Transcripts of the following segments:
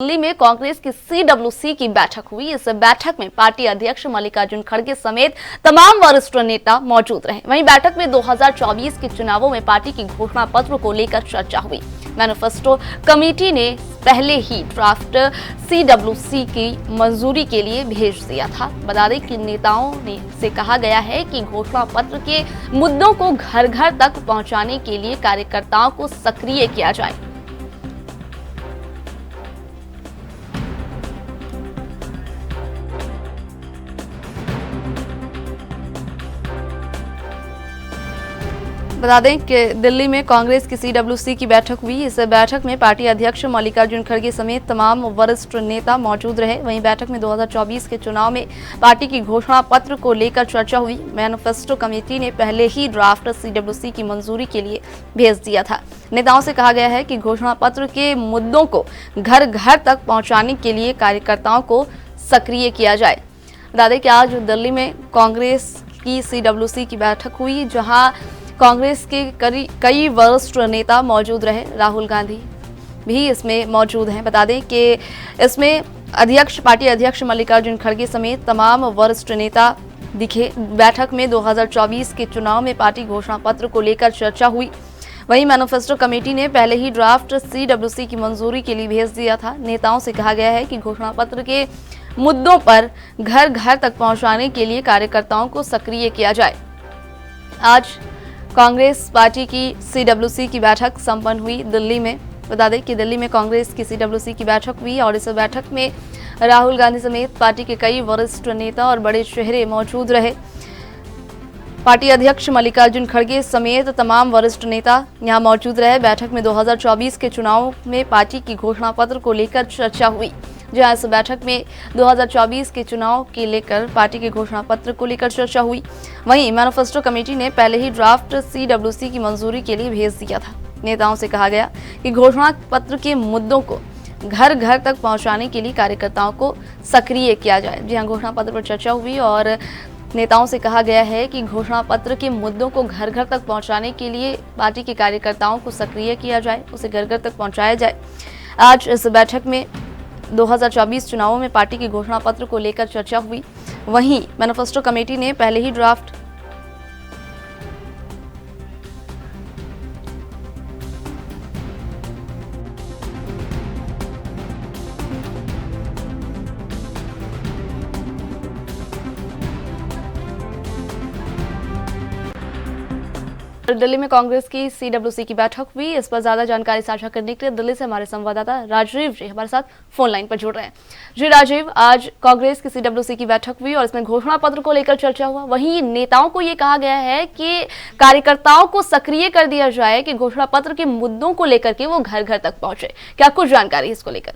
दिल्ली में कांग्रेस की सीडब्ल्यूसी की बैठक हुई। इस बैठक में पार्टी अध्यक्ष मल्लिकार्जुन खड़गे समेत तमाम वरिष्ठ नेता मौजूद रहे। वहीं बैठक में 2024 के चुनावों में पार्टी की घोषणा पत्र को लेकर चर्चा हुई। मैनिफेस्टो कमेटी ने पहले ही ड्राफ्ट सीडब्ल्यूसी की मंजूरी के लिए भेज दिया था। बता दें कि नेताओं ने से कहा गया है कि घोषणा पत्र के मुद्दों को घर घर तक पहुंचाने के लिए कार्यकर्ताओं को सक्रिय किया जाए। बता दें कि दिल्ली में कांग्रेस की सीडब्ल्यूसी की बैठक हुई। इस बैठक में पार्टी अध्यक्ष मल्लिकार्जुन खड़गे समेत तमाम वरिष्ठ नेता मौजूद रहे। वहीं बैठक में 2024 के चुनाव में पार्टी की घोषणा पत्र को लेकर चर्चा हुई। मैनिफेस्टो कमेटी ने पहले ही ड्राफ्ट सीडब्ल्यूसी की मंजूरी के लिए भेज दिया था। नेताओं से कहा गया है कि घोषणा पत्र के मुद्दों को घर घर तक पहुंचाने के लिए कार्यकर्ताओं को सक्रिय किया जाए। बता दें कि आज दिल्ली में कांग्रेस की सीडब्ल्यूसी की बैठक हुई, जहां कांग्रेस के कई वरिष्ठ नेता मौजूद रहे। राहुल गांधी भी इसमें मौजूद हैं। बता दें कि इसमें पार्टी अध्यक्ष मल्लिकार्जुन खड़गे समेत तमाम वरिष्ठ नेता दिखे। बैठक में 2024 के चुनाव में पार्टी घोषणा पत्र को लेकर चर्चा हुई। वहीं मैनिफेस्टो कमेटी ने पहले ही ड्राफ्ट सीडब्ल्यूसी की मंजूरी के लिए भेज दिया था। नेताओं से कहा गया है कि घोषणा पत्र के मुद्दों पर घर घर तक पहुंचाने के लिए कार्यकर्ताओं को सक्रिय किया जाए। आज कांग्रेस पार्टी की सीडब्ल्यूसी की बैठक संपन्न हुई दिल्ली में। बता दें कि दिल्ली में कांग्रेस की सीडब्ल्यूसी की बैठक हुई और इस बैठक में राहुल गांधी समेत पार्टी के कई वरिष्ठ नेता और बड़े चेहरे मौजूद रहे। पार्टी अध्यक्ष मल्लिकार्जुन खड़गे समेत तमाम वरिष्ठ नेता यहां मौजूद रहे। बैठक में 2024 के चुनाव में पार्टी की घोषणा पत्र को लेकर चर्चा हुई, जहां इस बैठक में 2024 के चुनाव के लेकर पार्टी के घोषणा पत्र को लेकर चर्चा हुई। वहीं मैनिफेस्टो कमेटी ने पहले ही ड्राफ्ट सीडब्ल्यूसी की मंजूरी के लिए भेज दिया था। नेताओं से कहा गया कि घोषणा पत्र के मुद्दों को घर घर तक पहुंचाने के लिए कार्यकर्ताओं को सक्रिय किया जाए। जी हां, घोषणा पत्र पर चर्चा हुई और नेताओं से कहा गया है कि घोषणा पत्र के मुद्दों को घर घर तक पहुंचाने के लिए पार्टी के कार्यकर्ताओं को सक्रिय किया जाए, उसे घर घर तक पहुंचाया जाए। आज इस बैठक में 2024 चुनावों में पार्टी की घोषणा पत्र को लेकर चर्चा हुई। वहीं मैनिफेस्टो कमेटी ने पहले ही ड्राफ्ट दिल्ली में कांग्रेस की सीडब्ल्यूसी की बैठक हुई। इस पर ज्यादा जानकारी साझा करने के लिए दिल्ली से हमारे संवाददाता राजीव जी हमारे साथ फोन लाइन पर जुड़ रहे हैं। जी राजीव, आज कांग्रेस की सीडब्ल्यूसी की बैठक हुई और इसमें घोषणा पत्र को लेकर चर्चा हुआ। वहीं नेताओं को ये कहा गया है कि कार्यकर्ताओं को सक्रिय कर दिया जाए कि घोषणा पत्र के मुद्दों को लेकर के वो घर घर तक पहुंचे। क्या कुछ जानकारी इसको लेकर?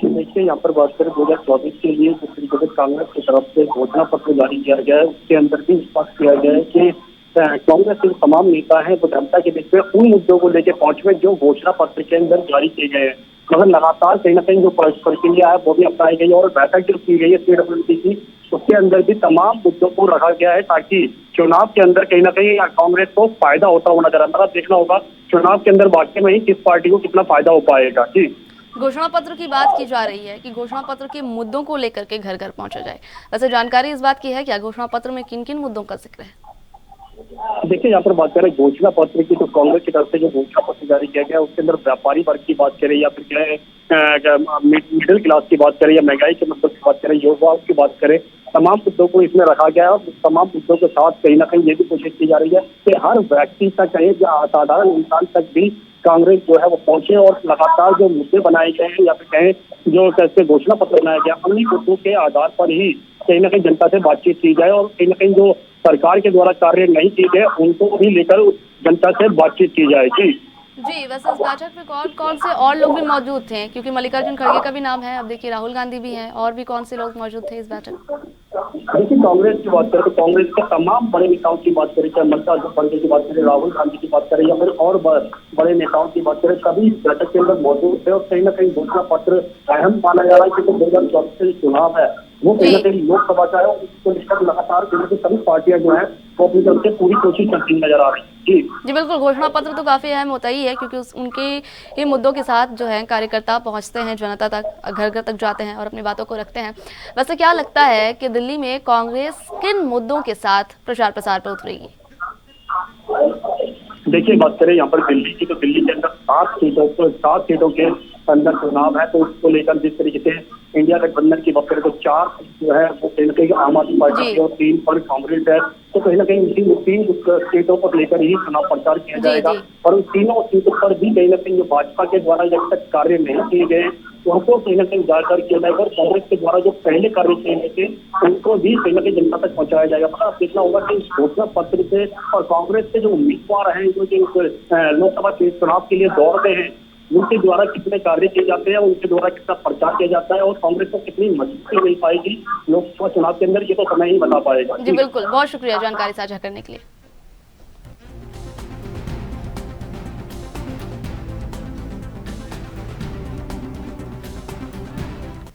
देखिए, यहाँ पर बात करें 2024 के लिए जिस तरीके से कांग्रेस की तरफ से घोषणा पत्र जारी किया गया है, उसके अंदर भी स्पष्ट किया गया है कि कांग्रेस के तमाम नेता हैं वो जनता के बीच में उन मुद्दों को लेकर पहुंचे जो घोषणा पत्र के अंदर जारी किए गए हैं। मगर लगातार कहीं ना कहीं जो प्रक्रिया है वो भी अपनाई गई है और बैठक जो की गई है सीडब्ल्यूसी की, उसके अंदर भी तमाम मुद्दों को रखा गया है ताकि चुनाव के अंदर कहीं ना कहीं कांग्रेस को फायदा होता हुआ नजर आता है। देखना होगा चुनाव के अंदर वाकई में ही किस पार्टी को कितना फायदा हो पाएगा। जी, घोषणा पत्र की बात की जा रही है कि घोषणा पत्र के मुद्दों को लेकर के घर घर पहुंचा जाए। वैसे जानकारी इस बात की है क्या घोषणा पत्र में किन किन मुद्दों का जिक्र है? देखिए, यहाँ पर बात करें घोषणा पत्र की, तो कांग्रेस की तरफ से जो घोषणा पत्र जारी किया गया उसके अंदर व्यापारी वर्ग की बात करें या फिर क्या मिडिल क्लास की बात करें या महंगाई के मुद्दों की बात करें, युवाओं की बात करें, तमाम मुद्दों को इसमें रखा गया है। और तमाम मुद्दों के साथ कहीं ना कहीं ये भी कोशिश की जा रही है कि हर व्यक्ति तक कहे या साधारण इंसान तक भी कांग्रेस जो है वो पहुंचे और लगातार जो मुद्दे बनाए गए हैं या फिर कहें जो कैसे घोषणा पत्र बनाया गया, उन्हीं मुद्दों के आधार पर ही कहीं ना कहीं जनता से बातचीत की जाए और कहीं ना कहीं जो सरकार के द्वारा कार्य नहीं किए गए उनको भी लेकर जनता से बातचीत की जाए। जी, वैसे इस बैठक में कौन कौन से और लोग भी मौजूद थे? क्योंकि मल्लिकार्जुन खड़गे का भी नाम है, अब देखिए राहुल गांधी भी हैं, और भी कौन से लोग मौजूद थे इस बैठक? देखिए, कांग्रेस की बात करें तो कांग्रेस के तमाम बड़े नेताओं की बात करें, चाहे मल्लिकार्जुन खड़गे की बात करें, राहुल गांधी की बात करें या फिर और बड़े नेताओं की बात करें, सभी बैठक के अंदर मौजूद थे। और कहीं ना कहीं घोषणा पत्र अहम माना जा रहा है क्योंकि 2024 चुनाव है, वो कहीं ना जी कहीं लोकसभा का है और उसको लेकर लगातार सभी पार्टियां जो है वो अपनी तरफ से पूरी कोशिश करती नजर आ रही है। जी जी बिल्कुल, घोषणा पत्र तो काफ़ी अहम होता ही है क्योंकि उनके ही मुद्दों के साथ जो है कार्यकर्ता पहुंचते हैं जनता तक, घर घर तक जाते हैं और अपनी बातों को रखते हैं। वैसे क्या लगता है कि दिल्ली में कांग्रेस किन मुद्दों के साथ प्रचार प्रसार पर उतरेगी? देखिए, बात करें यहाँ पर दिल्ली की, तो दिल्ली के अंदर 7 सीटों के अंदर चुनाव है, तो उसको लेकर जिस तरीके से इंडिया गठबंधन की बात करें तो 4 जो है वो कहीं ना कहीं आम आदमी पार्टी की जी और 3 पर कांग्रेस है। तो कहीं ना कहीं उसी 3 सीटों पर लेकर ही चुनाव प्रचार किया जी जाएगा जी और उन तीनों सीटों पर भी कहीं ना कहीं जो भाजपा के द्वारा जब तक कार्य नहीं किए गए उनको कहीं ना कहीं उजागर किया जाएगा और कांग्रेस के द्वारा जो पहले कार्य किए गए थे उनको भी कहीं ना कहीं जनता तक पहुंचाया जाएगा। मतलब आप देखना होगा कि इस घोषणा पत्र से और कांग्रेस के जो उम्मीदवार हैं जो लोकसभा चुनाव के लिए दौड़ रहे हैं उनके द्वारा कितने कार्य किए जाते हैं, उनके द्वारा कितना प्रचार किया जाता है और कांग्रेस को कितनी मजबूती मिल पाएगी लोकसभा चुनाव के अंदर, ये तो समय ही बता पाएगा। जी बिल्कुल, बहुत शुक्रिया जानकारी साझा करने के लिए।